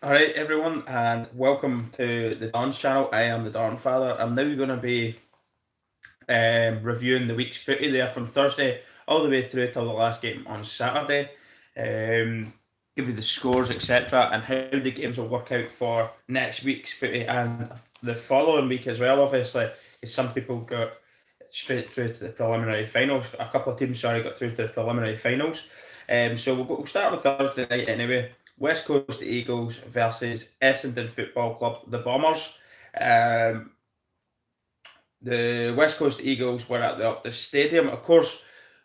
Alright everyone, and welcome to the Don's channel. I am the Donfather. I'm now going to be reviewing the week's footy there from Thursday all the way through till the last game on Saturday. Give you the scores, etc., and how the games will work out for next week's footy and the following week as well, obviously, because some people got straight through to the preliminary finals. A couple of teams, got through to the preliminary finals. So we'll start with Thursday night anyway. West Coast Eagles versus Essendon Football Club, the Bombers. The West Coast Eagles were at the Optus Stadium. Of course,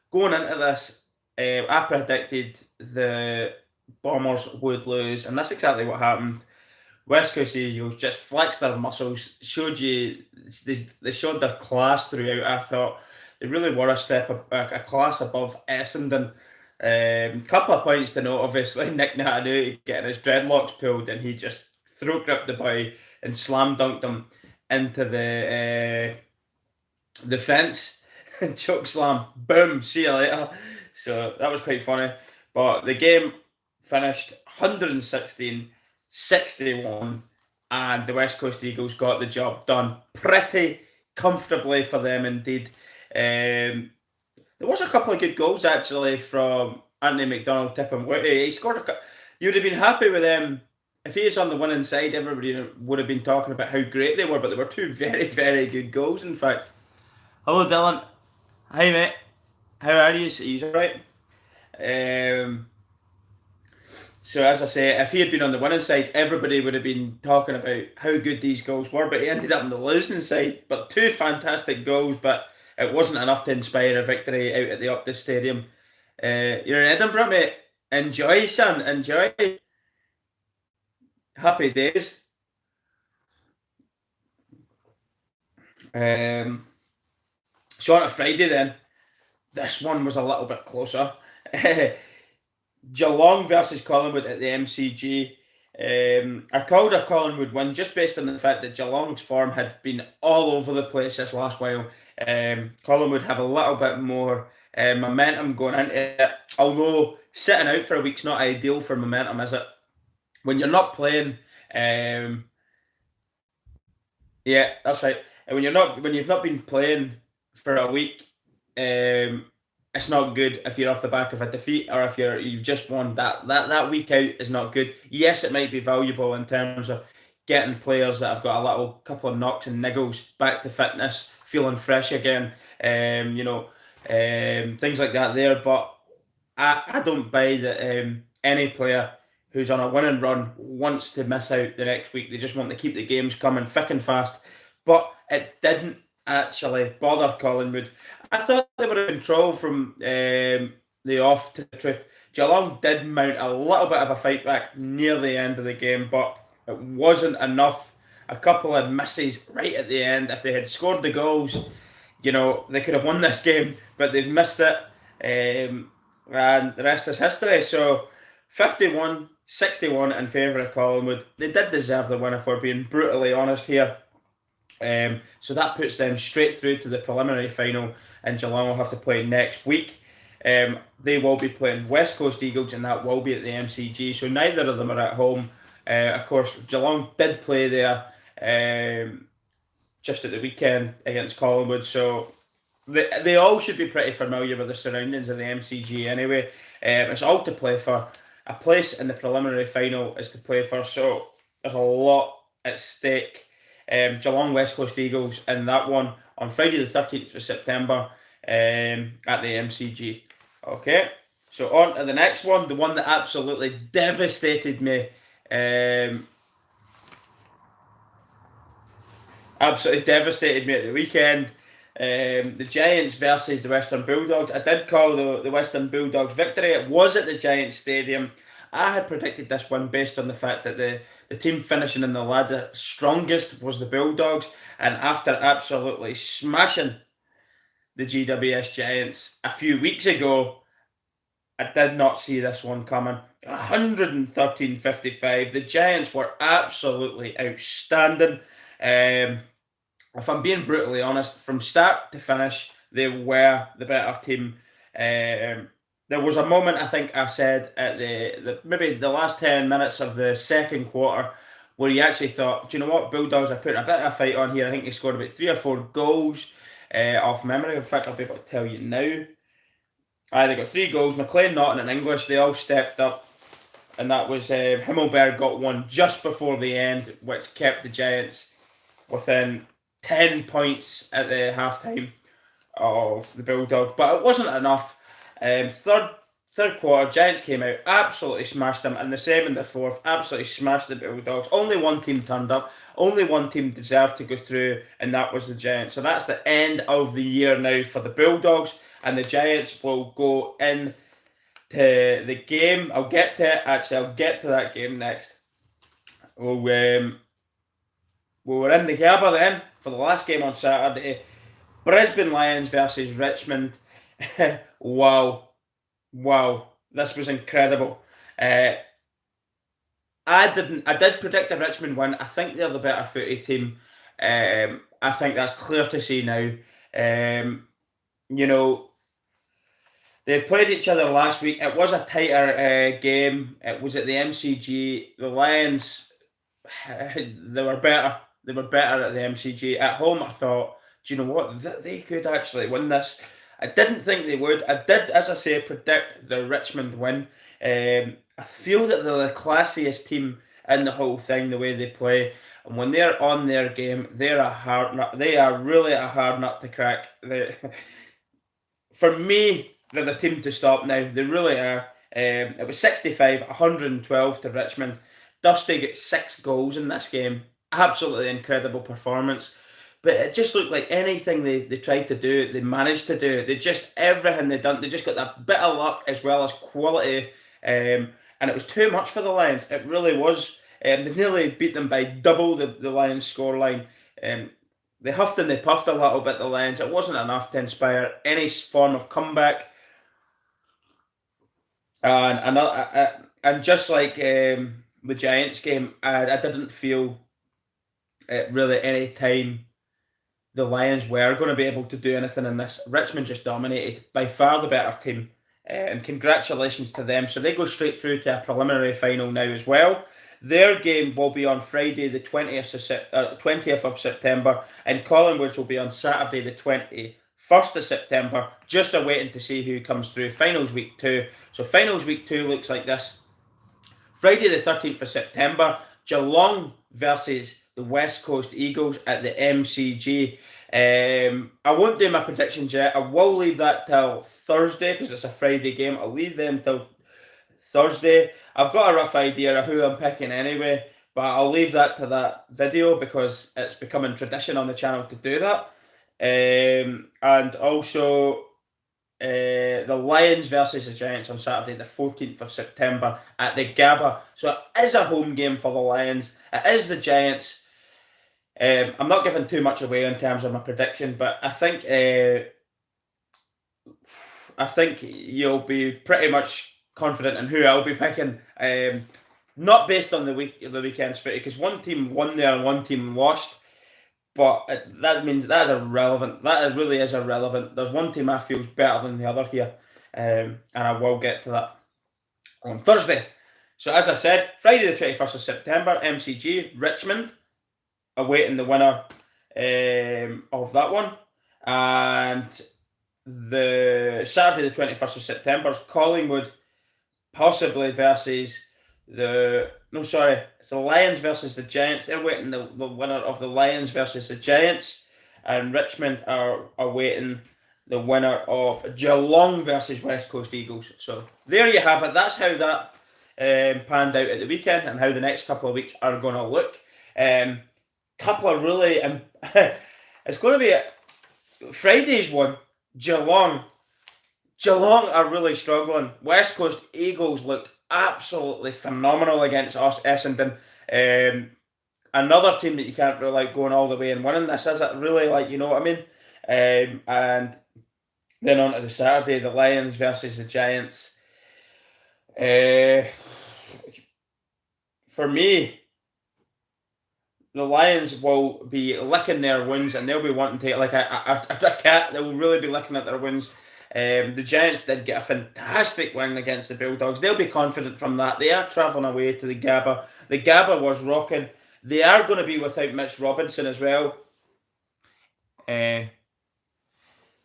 going into this, I predicted the Bombers would lose, and that's exactly what happened. West Coast Eagles just flexed their muscles, they showed their class throughout. I thought they really were a class above Essendon. Couple of points to note, obviously. Nick Naitanui getting his dreadlocks pulled, and he just throat gripped the boy and slam dunked him into the fence. Choke slam, boom, see you later. So that was quite funny. But the game finished 116-61, and the West Coast Eagles got the job done pretty comfortably for them indeed. There was a couple of good goals actually from Anthony McDonald, Tipping Whitty. He scored you would have been happy with them if he was on the winning side. Everybody would have been talking about how great they were, but they were two very, very good goals. In fact, hello Dylan. Hi mate. How are you? Are you alright? So as I say, if he had been on the winning side, everybody would have been talking about how good these goals were. But he ended up on the losing side. But two fantastic goals, but it wasn't enough to inspire a victory out at the Optus Stadium. You're in Edinburgh, mate. Enjoy, son. Enjoy. Happy days. So on a Friday then, this one was a little bit closer. Geelong versus Collingwood at the MCG. I called a Collingwood win just based on the fact that Geelong's form had been all over the place this last while. Collingwood have a little bit more momentum going into it, although sitting out for a week's not ideal for momentum, is it? When you're not playing, yeah, that's right. And when you've not been playing for a week, it's not good if you're off the back of a defeat, or if you've just won. That week out is not good. Yes, it might be valuable in terms of getting players that have got a little couple of knocks and niggles back to fitness, feeling fresh again, things like that there. But I don't buy that any player who's on a winning run wants to miss out the next week. They just want to keep the games coming thick and fast. But it didn't actually bother Collingwood. I thought they were in control from the off, to the truth. Geelong did mount a little bit of a fight back near the end of the game, but it wasn't enough. A couple of misses right at the end. If they had scored the goals, they could have won this game, but they've missed it. And the rest is history. So 51-61 in favour of Collingwood. They did deserve the win, if we're being brutally honest here. So that puts them straight through to the preliminary final, and Geelong will have to play next week. They will be playing West Coast Eagles, and that will be at the MCG. So neither of them are at home. Of course, Geelong did play there just at the weekend against Collingwood, so they all should be pretty familiar with the surroundings of the MCG anyway. It's all to play for. A place in the preliminary final is to play for, so there's a lot at stake. Geelong West Coast Eagles in that one on Friday the 13th of September at the MCG. Okay, so on to the next one, the one that absolutely devastated me. Absolutely devastated me at the weekend. The Giants versus the Western Bulldogs. I did call the Western Bulldogs victory. It was at the Giants Stadium. I had predicted this one based on the fact that the team finishing in the ladder strongest was the Bulldogs, and after absolutely smashing the GWS Giants a few weeks ago, I did not see this one coming. 113-55. The Giants were absolutely outstanding. If I'm being brutally honest, from start to finish, they were the better team. there was a moment I think I said at maybe the last 10 minutes of the second quarter where you actually thought, do you know what, Bulldogs are putting a bit of a fight on here. I think they scored about 3 or 4 goals off memory. In fact, I'll be able to tell you now. They got 3 goals. McLean, Naughton, and English. They all stepped up, and that was Himmelberg got one just before the end, which kept the Giants within 10 points at the half time of the Bulldogs, but it wasn't enough. Third quarter, Giants came out, absolutely smashed them, and the same in the fourth, absolutely smashed the Bulldogs. Only one team turned up, only one team deserved to go through, and that was the Giants. So that's the end of the year now for the Bulldogs, and the Giants will go in to the game. I'll get to it, actually, I'll get to that game next. We were in the Gabba then for the last game on Saturday. Brisbane Lions versus Richmond. Wow, this was incredible. I did predict a Richmond win. I think they're the better footy team. I think that's clear to see now. You know, they played each other last week. It was a tighter game. It was at the MCG. The Lions, they were better. They were better at the MCG. At home, I thought, do you know what? They could actually win this. I didn't think they would. I did, as I say, predict the Richmond win. I feel that they're the classiest team in the whole thing, the way they play. And when they're on their game, they're a hard nut. They are really a hard nut to crack. For me, they're the team to stop now. They really are. It was 65, 112 to Richmond. Dusty got 6 goals in this game. Absolutely incredible performance. But it just looked like anything they tried to do, they managed to do. They just, everything they done, they just got that bit of luck as well as quality. And it was too much for the Lions. It really was. They've nearly beat them by double the Lions scoreline. They huffed and they puffed a little bit, the Lions. It wasn't enough to inspire any form of comeback. And just like the Giants game, I didn't feel really any time the Lions were going to be able to do anything in this. Richmond just dominated, by far the better team, and congratulations to them. So they go straight through to a preliminary final now as well. Their game will be on Friday the 20th of September, and Collingwood's will be on Saturday the 21st of September, just awaiting to see who comes through. Finals week 2. So finals week 2 looks like this. Friday the 13th of September, Geelong versus the West Coast Eagles at the MCG. I won't do my predictions yet. I will leave that till Thursday because it's a Friday game. I'll leave them till Thursday. I've got a rough idea of who I'm picking anyway, but I'll leave that to that video because it's becoming tradition on the channel to do that. And also the Lions versus the Giants on Saturday the 14th of September at the Gabba. So it is a home game for the Lions. It is the Giants. I'm not giving too much away in terms of my prediction, but I think you'll be pretty much confident in who I'll be picking. Not based on the weekend's footy, because one team won there and one team lost. But that means that is irrelevant. That really is irrelevant. There's one team I feel is better than the other here, and I will get to that on Thursday. So as I said, Friday the 21st of September, MCG, Richmond, awaiting the winner of that one. And the Saturday the 21st of September is Collingwood, possibly versus it's the Lions versus the Giants. They're waiting the winner of the Lions versus the Giants, and Richmond are awaiting the winner of Geelong versus West Coast Eagles. So there you have it. That's how that panned out at the weekend, and how the next couple of weeks are going to look. Couple of really, it's going to be Friday's one. Geelong are really struggling. West Coast Eagles looked absolutely phenomenal against us, Essendon. Another team that you can't rule out going all the way and winning this, is it? Really, you know what I mean? And then on to the Saturday, the Lions versus the Giants. For me, the Lions will be licking their wounds, and they'll be wanting to, like a cat, they will really be licking at their wounds. The Giants did get a fantastic win against the Bulldogs. They'll be confident from that. They are travelling away to the Gabba. The Gabba was rocking. They are going to be without Mitch Robinson as well.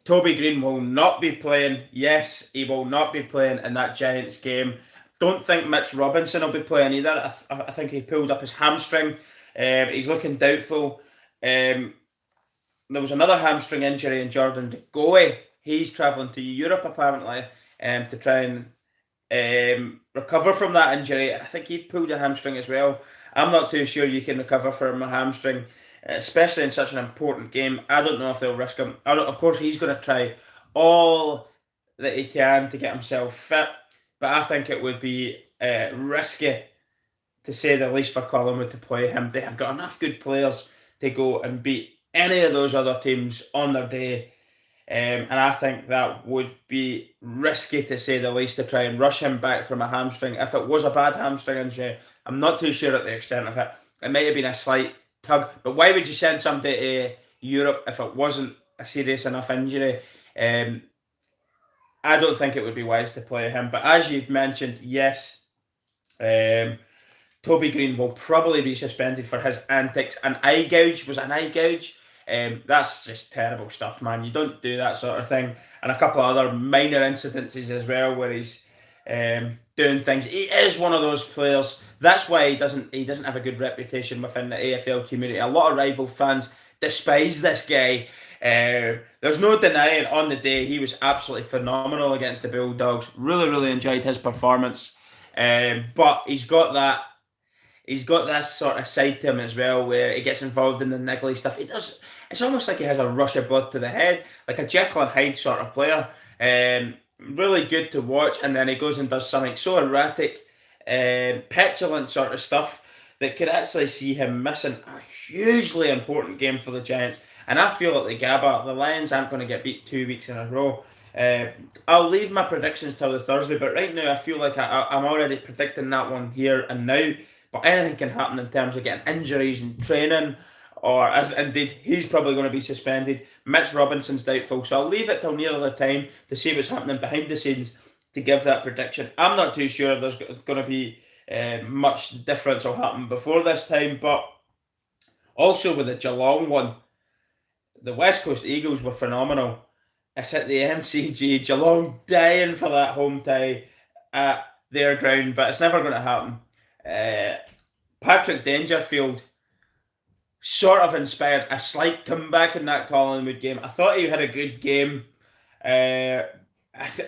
Toby Green will not be playing. Yes, he will not be playing in that Giants game. Don't think Mitch Robinson will be playing either. I think he pulled up his hamstring. He's looking doubtful. There was another hamstring injury in Jordan De Goey. He's travelling to Europe apparently to try and recover from that injury. I think he pulled a hamstring as well. I'm not too sure you can recover from a hamstring, especially in such an important game. I don't know if they'll risk him. Of course, he's going to try all that he can to get himself fit, but I think it would be risky, to say the least, for Collingwood to play him. They have got enough good players to go and beat any of those other teams on their day. And I think that would be risky, to say the least, to try and rush him back from a hamstring. If it was a bad hamstring injury, I'm not too sure at the extent of it. It might have been a slight tug, but why would you send somebody to Europe if it wasn't a serious enough injury? I don't think it would be wise to play him. But as you've mentioned, yes, Toby Green will probably be suspended for his antics. An eye gouge was an eye gouge. That's just terrible stuff, man. You don't do that sort of thing. And a couple of other minor incidences as well, where he's doing things. He is one of those players. That's why he doesn't have a good reputation within the AFL community. A lot of rival fans despise this guy. There's no denying, on the day he was absolutely phenomenal against the Bulldogs. Really enjoyed his performance. But he's got that sort of side to him as well, where he gets involved in the niggly stuff. He does. It's almost like he has a rush of blood to the head, like a Jekyll and Hyde sort of player. Really good to watch, and then he goes and does something so erratic, petulant sort of stuff that could actually see him missing a hugely important game for the Giants. And I feel at the Gabba, the Lions aren't going to get beat 2 weeks in a row. I'll leave my predictions till the Thursday, but right now I feel like I'm already predicting that one here and now. But anything can happen in terms of getting injuries and training, or as indeed he's probably going to be suspended. Mitch Robinson's doubtful, so I'll leave it till nearer the time to see what's happening behind the scenes to give that prediction. I'm not too sure there's going to be much difference will happen before this time, but also with the Geelong one, the West Coast Eagles were phenomenal. It's at the MCG, Geelong dying for that home tie at their ground, but it's never going to happen. Patrick Dangerfield sort of inspired a slight comeback in that Collingwood game. I thought he had a good game. It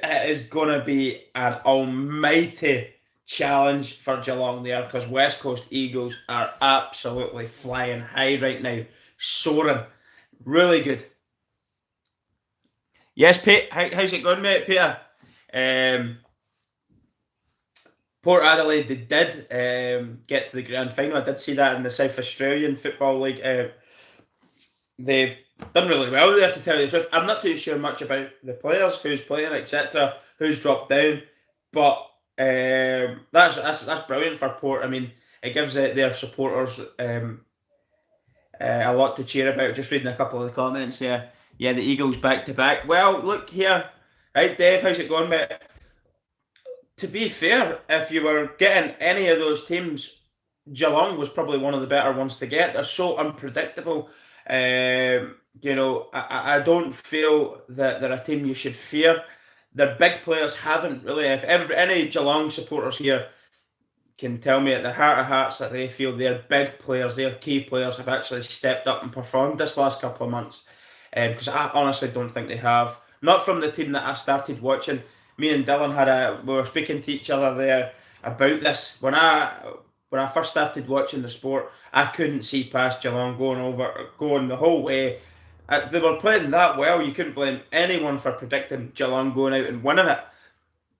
is going to be an almighty challenge for Geelong there, because West Coast Eagles are absolutely flying high right now, soaring. Really good. Yes, Pete, how's it going, mate, Peter? Port Adelaide, they did get to the grand final. I did see that in the South Australian Football League. They've done really well there, to tell you the truth. I'm not too sure much about the players, who's playing, etc., who's dropped down, but that's brilliant for Port. I mean, it gives their supporters a lot to cheer about. Just reading a couple of the comments there. Yeah, the Eagles back to back. Well, look here. Right, Dave, how's it going, mate? To be fair, if you were getting any of those teams, Geelong was probably one of the better ones to get. They're so unpredictable. I don't feel that they're a team you should fear. Their big players haven't really. If any Geelong supporters here can tell me at the heart of hearts that they feel their big players, their key players, have actually stepped up and performed this last couple of months. Because I honestly don't think they have. Not from the team that I started watching. Me and Dylan we were speaking to each other there about this. When I first started watching the sport, I couldn't see past Geelong going the whole way. They were playing that well. You couldn't blame anyone for predicting Geelong going out and winning it.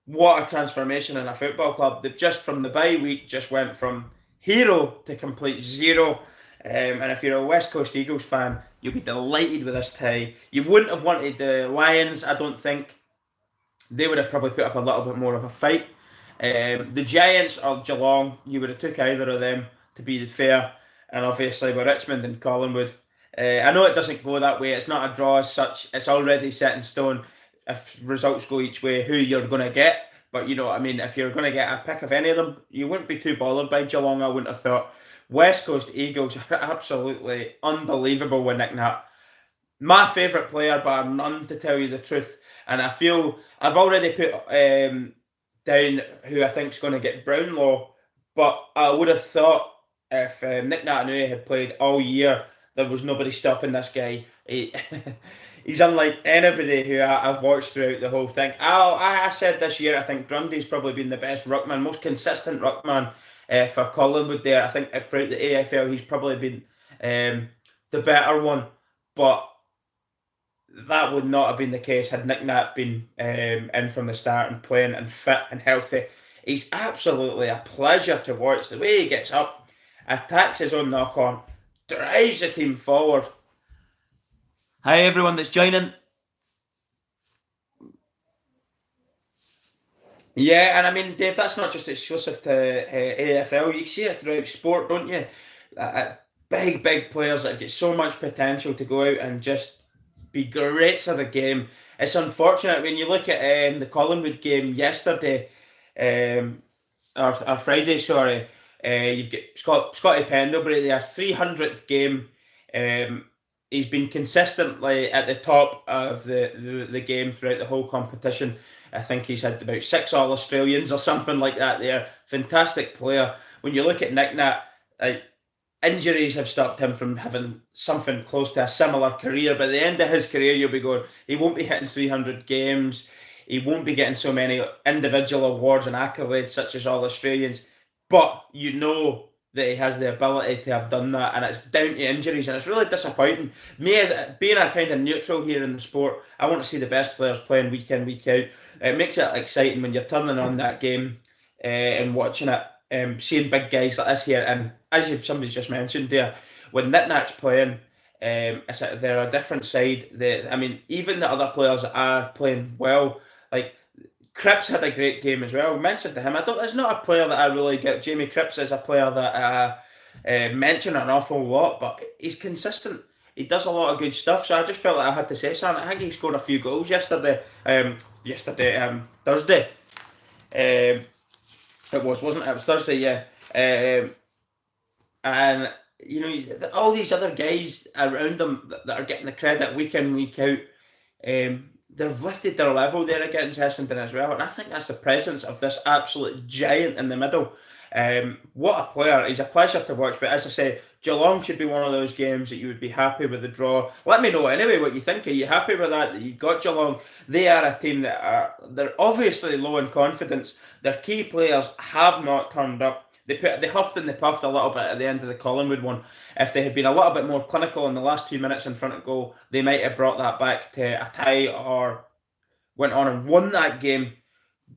What a transformation in a football club. They've just, from the bye week, just went from hero to complete zero. And if you're a West Coast Eagles fan, you'll be delighted with this tie. You wouldn't have wanted the Lions, I don't think. They would have probably put up a little bit more of a fight. The Giants or Geelong, you would have took either of them, to be fair. And obviously with Richmond and Collingwood, I know it doesn't go that way. It's not a draw as such. It's already set in stone. if results go each way, who you're going to get. But you know what I mean, if you're going to get a pick of any of them, you wouldn't be too bothered by Geelong, I wouldn't have thought. West Coast Eagles are absolutely unbelievable with Nick Nat. My favourite player, bar none, to tell you the truth. And I feel I've already put down who I think is going to get Brownlow, but I would have thought if Nick Natanui had played all year, there was nobody stopping this guy. He's unlike anybody who I've watched throughout the whole thing. I said this year, I think Grundy's probably been the best ruckman, most consistent ruckman for Collingwood there. I think throughout the AFL, he's probably been the better one. But that would not have been the case had Nick Nat been in from the start and playing and fit and healthy. He's absolutely a pleasure to watch. The way he gets up, attacks his own knock-on, drives the team forward. Hi everyone that's joining. Yeah, and I mean, Dave, that's not just exclusive to AFL. You see it throughout sport, don't you? Big players that get so much potential to go out and just be greats at the game. It's unfortunate when you look at the Collingwood game yesterday, or Friday, sorry. You've got Scotty Pendlebury there, 300th game. He's been consistently at the top of the game throughout the whole competition. I think he's had about 6 All-Australians or something like that there. Fantastic player. When you look at Nick Nat, injuries have stopped him from having something close to a similar career. By the end of his career, you'll be going, he won't be hitting 300 games. He won't be getting so many individual awards and accolades such as All-Australians. But you know that he has the ability to have done that, and it's down to injuries, and it's really disappointing. Me, as being a kind of neutral here in the sport, I want to see the best players playing week in, week out. It makes it exciting when you're turning on that game and watching it, seeing big guys like this here. And as somebody's just mentioned there, when Nick Nat's playing, they're a different side. I mean, even the other players that are playing well, like Cripps had a great game as well. Mentioned to him, there's not a player that I really get. Jamie Cripps is a player that I mention an awful lot, but he's consistent. He does a lot of good stuff, so I just felt like I had to say something. I think he scored a few goals yesterday. Thursday. It wasn't it? It was Thursday, yeah. And you know, all these other guys around them that are getting the credit week in, week out. They've lifted their level there against Essendon as well, and I think that's the presence of this absolute giant in the middle. What a player. He's a pleasure to watch, but as I say, Geelong should be one of those games that you would be happy with the draw. Let me know anyway what you think. Are you happy with that you got Geelong? They are a team they're obviously low in confidence. Their key players have not turned up. They huffed and they puffed a little bit at the end of the Collingwood one. If they had been a little bit more clinical in the last 2 minutes in front of goal, they might have brought that back to a tie or went on and won that game.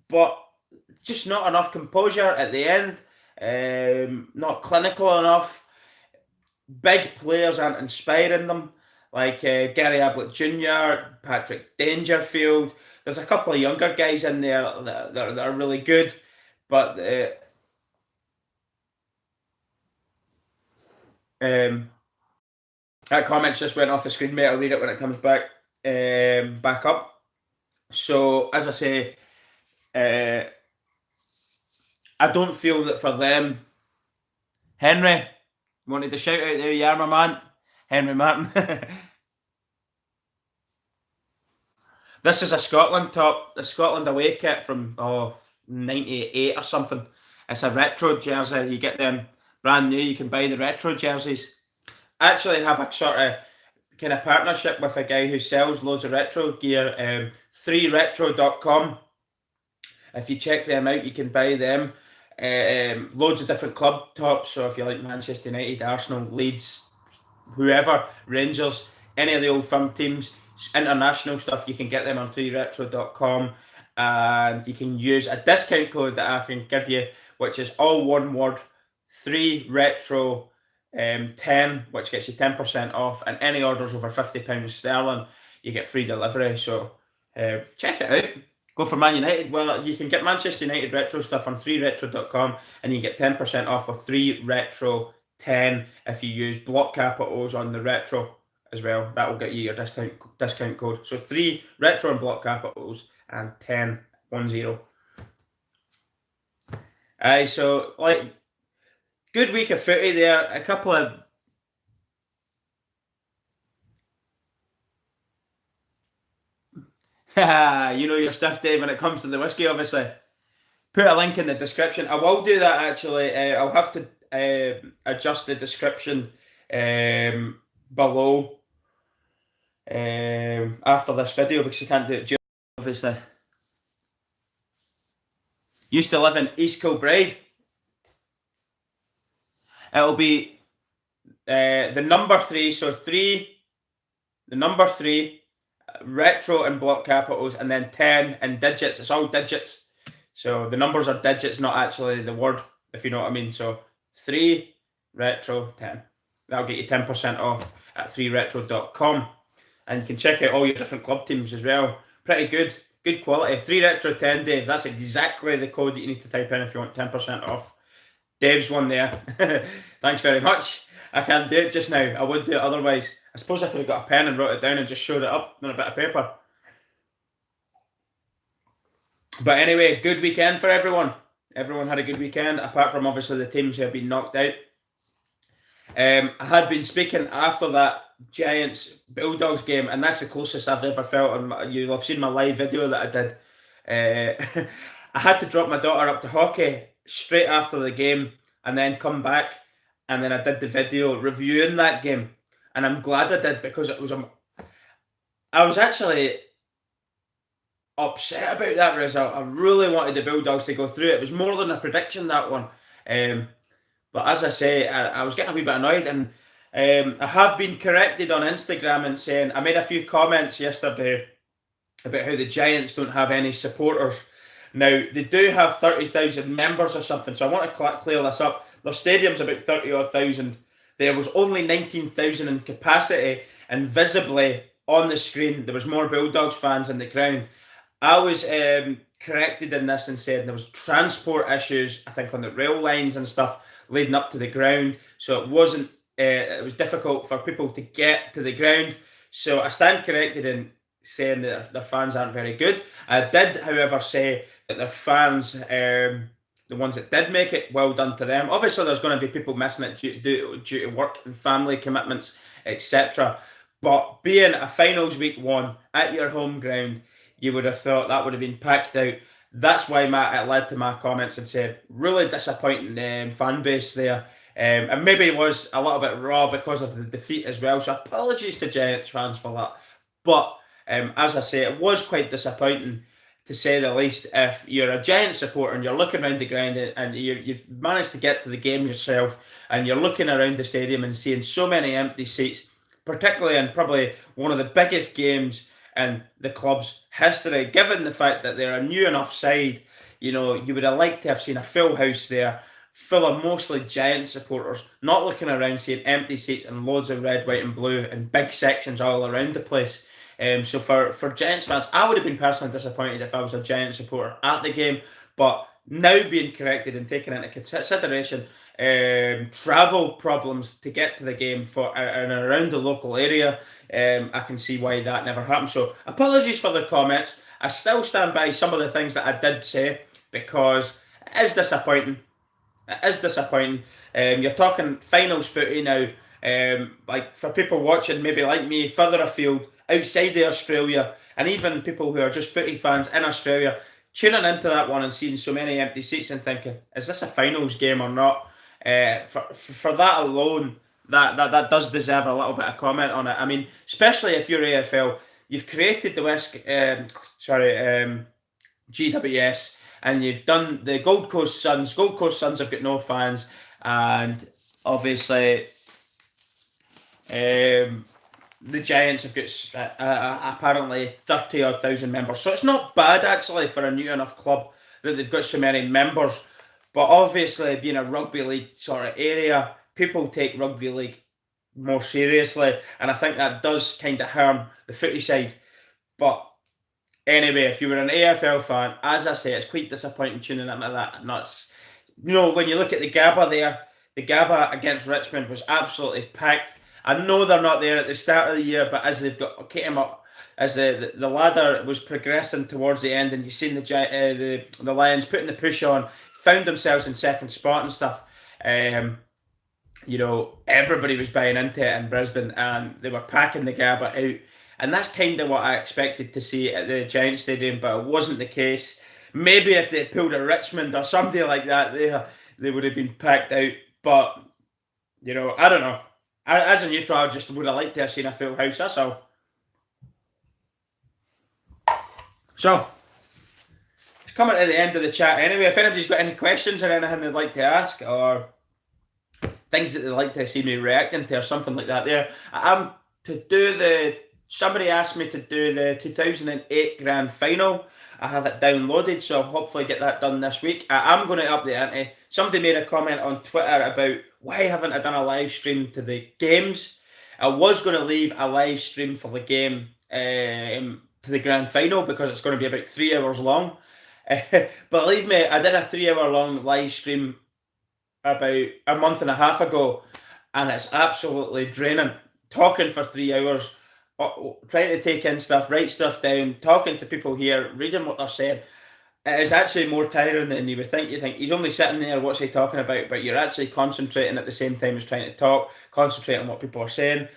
But just not enough composure at the end. Not clinical enough. Big players aren't inspiring them, like Gary Ablett Jr., Patrick Dangerfield. There's a couple of younger guys in there that are really good, but that comments just went off the screen, mate. I'll read it when it comes back up. So, as I say, I don't feel that for them. Henry, wanted to shout out there, you are my man. Henry Martin. This is a Scotland top, the Scotland away kit from 98 or something. It's a retro jersey. You get them brand new. You can buy the retro jerseys. I actually have a sort of kind of partnership with a guy who sells loads of retro gear. 3retro.com. If you check them out, you can buy them. Loads of different club tops. So if you like Manchester United, Arsenal, Leeds, whoever, Rangers, any of the old firm teams, international stuff, you can get them on 3retro.com, and you can use a discount code that I can give you, which is all one word, 3retro 10, which gets you 10% off, and any orders over £50 sterling, you get free delivery. So check it out. Go for Man United. Well, you can get Manchester United retro stuff on 3retro.com, and you get 10% off with 3retro 10 if you use block capitals on the retro. as well. That will get you your discount code. So 3 retro and block capitals and 1010. Aye, so like good week of footy there. A couple of you know your stuff, Dave, when it comes to the whiskey, obviously. Put a link in the description. I will do that actually. I'll have to adjust the description below after this video because I can't do it during, obviously. Used to live in East Kilbride. It'll be the number 3, so 3, the number 3, retro and block capitals, and then 10 in digits. It's all digits. So the numbers are digits, not actually the word, if you know what I mean. So 3, retro, 10. That'll get you 10% off at 3retro.com. And you can check out all your different club teams as well. Pretty good. Good quality. 3 retro, 10, Dave. That's exactly the code that you need to type in if you want 10% off. Dave's one there. Thanks very much. I can't do it just now. I would do it otherwise. I suppose I could have got a pen and wrote it down and just showed it up on a bit of paper. But anyway, good weekend for everyone. Everyone had a good weekend, apart from obviously the teams who have been knocked out. I had been speaking after that Giants Bulldogs game, and that's the closest I've ever felt. And you'll have seen my live video that I did. I had to drop my daughter up to hockey straight after the game, and then come back, and then I did the video reviewing that game, and I'm glad I did because it was I was actually upset about that result. I really wanted the Bulldogs to go through. It was more than a prediction, that one. But as I say, I was getting a wee bit annoyed, and I have been corrected on Instagram and saying I made a few comments yesterday about how the Giants don't have any supporters. Now, they do have 30,000 members or something, so I want to clear this up. Their stadium's about 30-odd thousand. There was only 19,000 in capacity, and visibly on the screen, there was more Bulldogs fans in the ground. I was corrected in this and said there was transport issues, I think, on the rail lines and stuff leading up to the ground, so it wasn't. It was difficult for people to get to the ground. So I stand corrected in saying that their fans aren't very good. I did, however, say that their fans, the ones that did make it, well done to them. Obviously, there's going to be people missing it due to work and family commitments, etc. But being a finals week 1 at your home ground, you would have thought that would have been packed out. That's why it led to my comments and said, really disappointing fan base there. And maybe it was a little bit raw because of the defeat as well. So apologies to Giants fans for that. But as I say, it was quite disappointing, to say the least. If you're a Giants supporter and you're looking around the ground and you've managed to get to the game yourself, and you're looking around the stadium and seeing so many empty seats, particularly in probably one of the biggest games in the club's history, given the fact that they're a new enough side, you know, you would have liked to have seen a full house there, full of mostly Giants supporters, not looking around seeing empty seats and loads of red, white and blue and big sections all around the place. So for Giants fans, I would have been personally disappointed if I was a Giants supporter at the game, but now being corrected and taken into consideration travel problems to get to the game for and around the local area, I can see why that never happened. So apologies for the comments. I still stand by some of the things that I did say, because it is disappointing. It is disappointing. You're talking finals footy now. Like for people watching, maybe like me, further afield, outside of Australia, and even people who are just footy fans in Australia, tuning into that one and seeing so many empty seats and thinking, is this a finals game or not? For that alone, that does deserve a little bit of comment on it. I mean, especially if you're AFL, you've created the GWS, and you've done the Gold Coast Suns. Gold Coast Suns have got no fans, and obviously the Giants have got apparently 30-odd thousand members. So it's not bad actually for a new enough club that they've got so many members. But obviously, being a rugby league sort of area, people take rugby league more seriously, and I think that does kind of harm the footy side. But anyway, if you were an AFL fan, as I say, it's quite disappointing tuning into that nuts. You know, when you look at the Gabba there, the Gabba against Richmond was absolutely packed. I know they're not there at the start of the year, but as they've got came up, as the ladder was progressing towards the end, and you've seen the Lions putting the push on, found themselves in second spot and stuff. Everybody was buying into it in Brisbane, and they were packing the Gabba out. And that's kind of what I expected to see at the Giant Stadium, but it wasn't the case. Maybe if they had pulled a Richmond or somebody like that, they would have been packed out. But, I don't know. As a neutral, I just would have liked to have seen a full house, that's all. So, it's coming to the end of the chat anyway. If anybody's got any questions or anything they'd like to ask, or things that they'd like to see me reacting to or something like that there, somebody asked me to do the 2008 Grand Final. I have it downloaded, so I'll hopefully get that done this week. I am going to up the ante. Somebody made a comment on Twitter about why haven't I done a live stream to the games. I was going to leave a live stream for the game to the Grand Final because it's going to be about 3 hours long. Believe me, I did a 3 hour long live stream about a month and a half ago, and it's absolutely draining. Talking for 3 hours, trying to take in stuff, write stuff down, talking to people here, reading what they're saying. It is actually more tiring than you would think. You think he's only sitting there, what's he talking about? But you're actually concentrating at the same time as trying to talk, concentrating on what people are saying.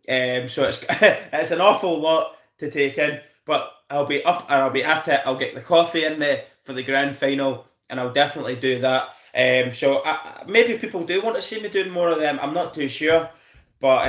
So it's it's an awful lot to take in. But I'll be up and I'll be at it. I'll get the coffee in me for the Grand Final, and I'll definitely do that. So maybe people do want to see me doing more of them. I'm not too sure, but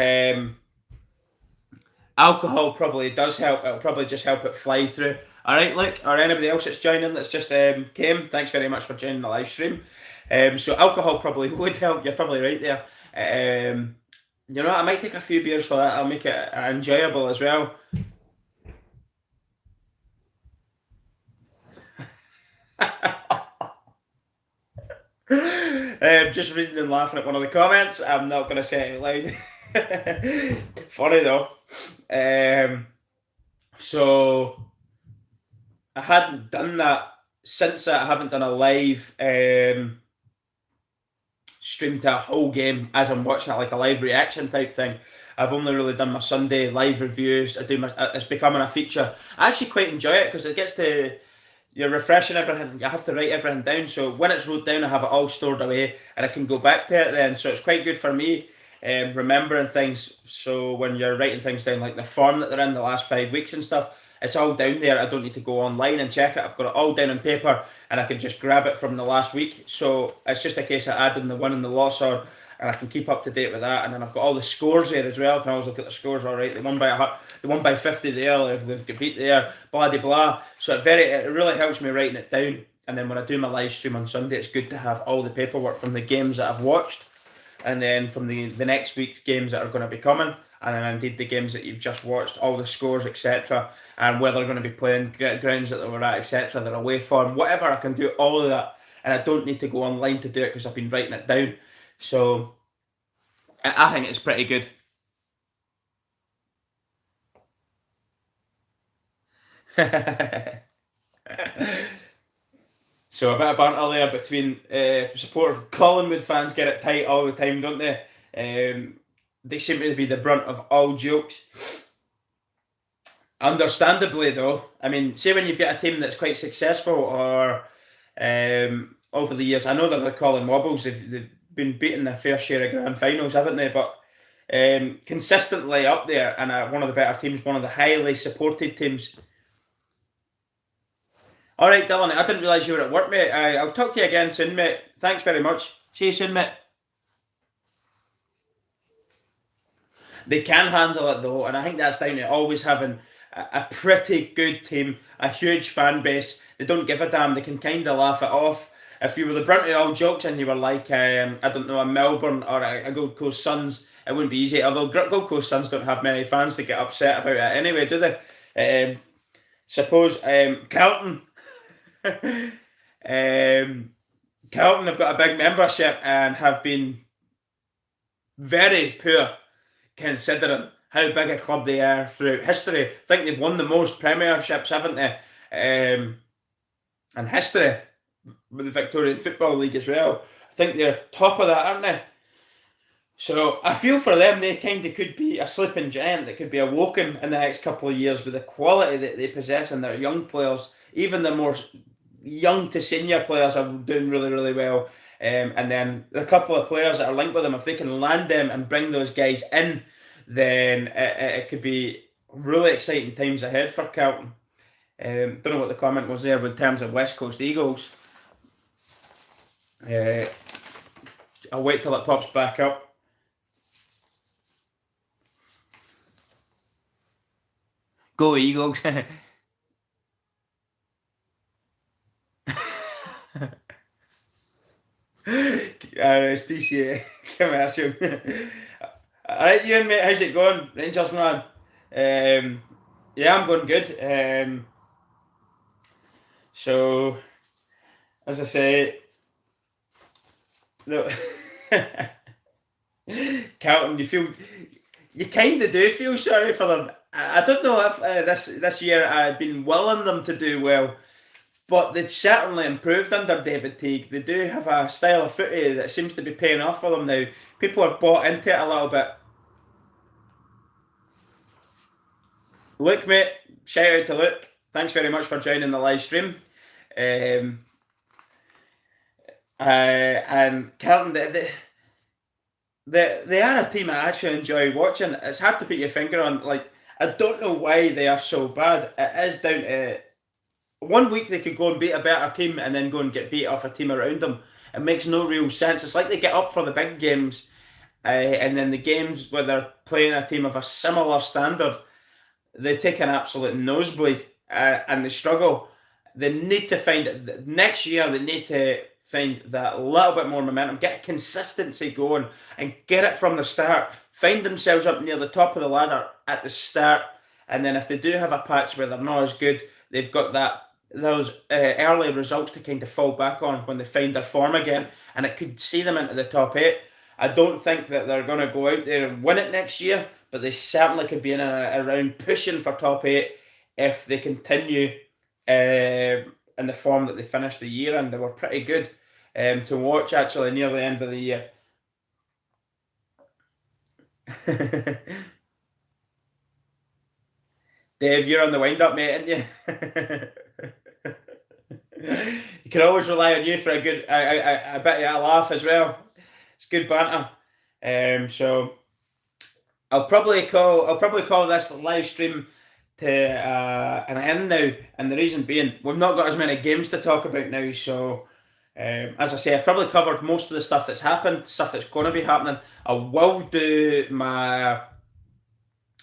alcohol probably does help. It'll probably just help it fly through. All right, Luke, or anybody else that's joining that's just came. Thanks very much for joining the live stream. So alcohol probably would help. You're probably right there. I might take a few beers for that. I'll make it enjoyable as well. Just reading and laughing at one of the comments. I'm not going to say it loud. Funny though. So I hadn't done that since I haven't done a live stream to a whole game as I'm watching it, like a live reaction type thing. I've only really done my Sunday live reviews. It's becoming a feature. I actually quite enjoy it because it gets to, you're refreshing everything. You have to write everything down. So when it's wrote down, I have it all stored away and I can go back to it then. So it's quite good for me, remembering things. So when you're writing things down, like the form that they're in the last 5 weeks and stuff, it's all down there. I don't need to go online and check it. I've got it all down on paper and I can just grab it from the last week. So it's just a case of adding the win and the loss on, and I can keep up to date with that. And then I've got all the scores there as well. I can always look at the scores. All right, the one by 50 there, they've got beat there, blah de blah. So it really helps me writing it down. And then when I do my live stream on Sunday, it's good to have all the paperwork from the games that I've watched, and then from the next week's games that are going to be coming, and then indeed the games that you've just watched, all the scores, etc., and where they're going to be playing, grounds that they were at, etc., their away form, whatever. I can do all of that, and I don't need to go online to do it because I've been writing it down. So I think it's pretty good. So a bit of banter there between supporters. Collingwood fans get it tight all the time, don't they? They seem to be the brunt of all jokes. Understandably, though. I mean, say when you've got a team that's quite successful, or over the years, I know they're the Colin Wobbles. They've been beating their fair share of grand finals, haven't they? But consistently up there, and one of the better teams, one of the highly supported teams. All right, Dylan, I didn't realise you were at work, mate. I'll talk to you again soon, mate. Thanks very much. See you soon, mate. They can handle it, though, and I think that's down to always having a pretty good team, a huge fan base. They don't give a damn. They can kind of laugh it off. If you were the brunt of all jokes and you were like, I don't know, a Melbourne or a Gold Coast Suns, it wouldn't be easy. Although Gold Coast Suns don't have many fans to get upset about it anyway, do they? Suppose Carlton. Carlton have got a big membership and have been very poor considering how big a club they are throughout history. I think they've won the most premierships, haven't they? In history, with the Victorian Football League as well. I think they're top of that, aren't they? So I feel for them, they kind of could be a sleeping giant that could be awoken in the next couple of years with the quality that they possess and their young players. Even the more young to senior players are doing really, really well. And then the couple of players that are linked with them, if they can land them and bring those guys in, then it could be really exciting times ahead for Carlton. Don't know what the comment was there in terms of West Coast Eagles. I'll wait till it pops back up. Go Eagles. SPCA commercial. Alright, Ewan, mate, how's it going? Rangers man. Yeah, I'm going good. So, as I say, no, Carlton, you kind of do feel sorry for them. I don't know if this year I've been willing them to do well, but they've certainly improved under David Teague. They do have a style of footy that seems to be paying off for them now. People are bought into it a little bit. Luke, mate, shout out to Luke. Thanks very much for joining the live stream. Um, and Carlton, they are a team I actually enjoy watching. It's hard to put your finger on. Like, I don't know why they are so bad. It is down to one week they could go and beat a better team and then go and get beat off a team around them. It makes no real sense. It's like they get up for the big games, and then the games where they're playing a team of a similar standard, they take an absolute nosebleed, and they struggle. They need to find next year. They need to find that little bit more momentum, get consistency going, and get it from the start. Find themselves up near the top of the ladder at the start, and then if they do have a patch where they're not as good, they've got those early results to kind of fall back on when they find their form again, and it could see them into the top 8. I don't think that they're going to go out there and win it next year, but they certainly could be in around pushing for top 8 if they continue in the form that they finished the year in. They were pretty good to watch actually near the end of the year. Dave, you're on the wind up, mate, aren't you? You can always rely on you for a good. I bet you a laugh as well. It's good banter. So I'll probably call this live stream to an end now, and the reason being we've not got as many games to talk about now. So as I say, I've probably covered most of the stuff that's happened, stuff that's going to be happening. I will do my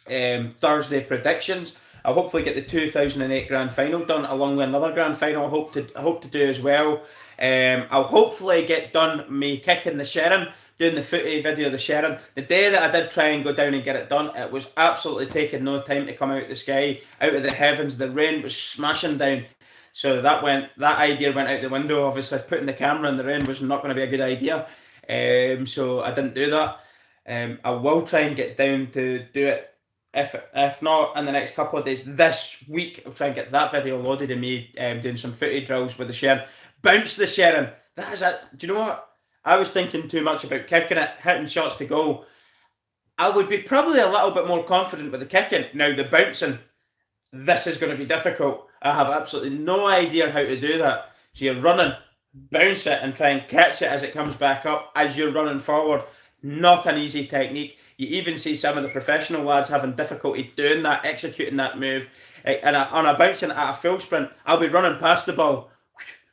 Thursday predictions. I'll hopefully get the 2008 grand final done along with another grand final. I hope to do as well. I'll hopefully get done me kicking the Sharon, doing the footy video of the Sharon. The day that I did try and go down and get it done, it was absolutely taking no time to come out of the sky, out of the heavens. The rain was smashing down. So that idea went out the window. Obviously, putting the camera in the rain was not going to be a good idea. So I didn't do that. I will try and get down to do it. If not in the next couple of days, this week I'll try and get that video loaded of me doing some footy drills with the Sharon. Bounce the Sharon. That is it. Do you know what? I was thinking too much about kicking it, hitting shots to goal. I would be probably a little bit more confident with the kicking. Now the bouncing, this is going to be difficult. I have absolutely no idea how to do that. So you're running, bounce it and try and catch it as it comes back up as you're running forward. Not an easy technique. You even see some of the professional lads having difficulty doing that, executing that move. And on a bouncing at a full sprint, I'll be running past the ball,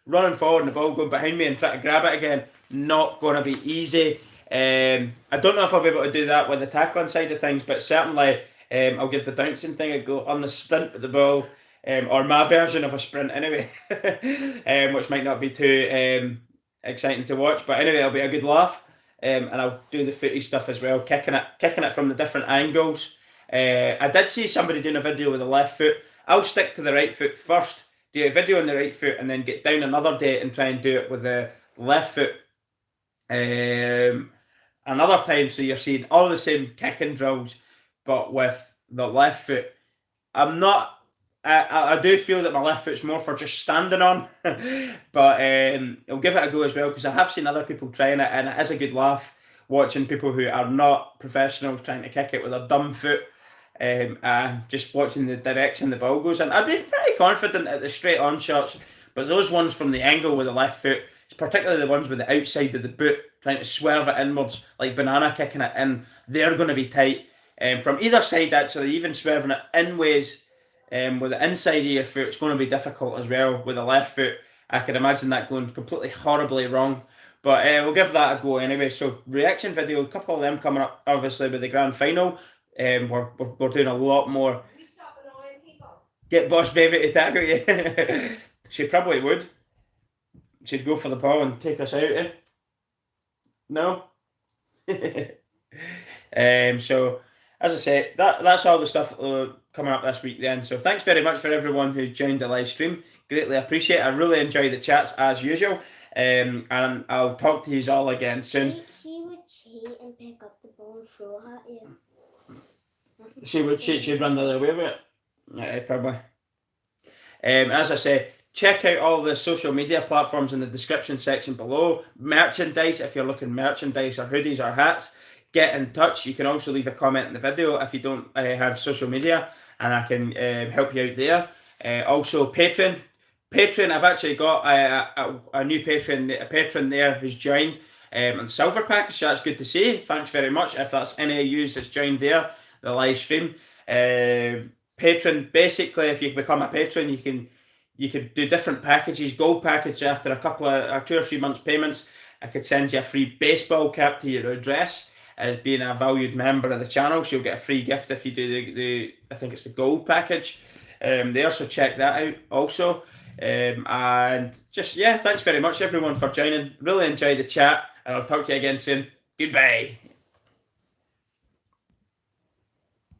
running forward and the ball going behind me and try to grab it again. Not going to be easy. I don't know if I'll be able to do that with the tackling side of things, but certainly I'll give the bouncing thing a go on the sprint with the ball, or my version of a sprint anyway, which might not be too exciting to watch, but anyway, it'll be a good laugh. And I'll do the footy stuff as well, kicking it from the different angles. I did see somebody doing a video with the left foot. I'll stick to the right foot first, do a video on the right foot, and then get down another day and try and do it with the left foot. Another time, so you're seeing all the same kicking drills, but with the left foot. I do feel that my left foot's more for just standing on, but I'll give it a go as well because I have seen other people trying it and it is a good laugh watching people who are not professionals trying to kick it with a dumb foot. And just watching the direction the ball goes in. I'd be pretty confident at the straight on shots, but those ones from the angle with the left foot, particularly the ones with the outside of the boot, trying to swerve it inwards, like banana kicking it in, they're going to be tight. From either side, actually, even swerving it in ways with the inside of your foot, it's going to be difficult as well. With the left foot, I can imagine that going completely horribly wrong. But we'll give that a go anyway. So reaction video, a couple of them coming up, obviously, with the grand final. We're doing a lot more. Stop annoying people. Get Boss Baby to tackle you. She probably would. She'd go for the ball and take us out. No. So as I say, that's all the stuff coming up this week then. So thanks very much for everyone who joined the live stream. Greatly appreciate it. I really enjoy the chats as usual. And I'll talk to you all again soon. She would cheat and pick up the ball and throw it at you. She would cheat, she'd run the other way with it. Yeah, probably. As I say, check out all the social media platforms in the description section below. Merchandise, if you're looking merchandise or hoodies or hats, get in touch. You can also leave a comment in the video if you don't have social media, and I can help you out there. Also, Patreon. I've actually got a new patron there who's joined on Silver Package, so that's good to see. Thanks very much if that's any of you that's joined there, the live stream. Patron, basically, if you become a patron, you can do different packages. Gold package, after a couple of 2 or 3 months payments, I could send you a free baseball cap to your address as being a valued member of the channel. So you'll get a free gift if you do the I think it's the gold package there. So check that out also. And just, yeah, thanks very much everyone for joining. Really enjoy the chat, and I'll talk to you again soon. Goodbye.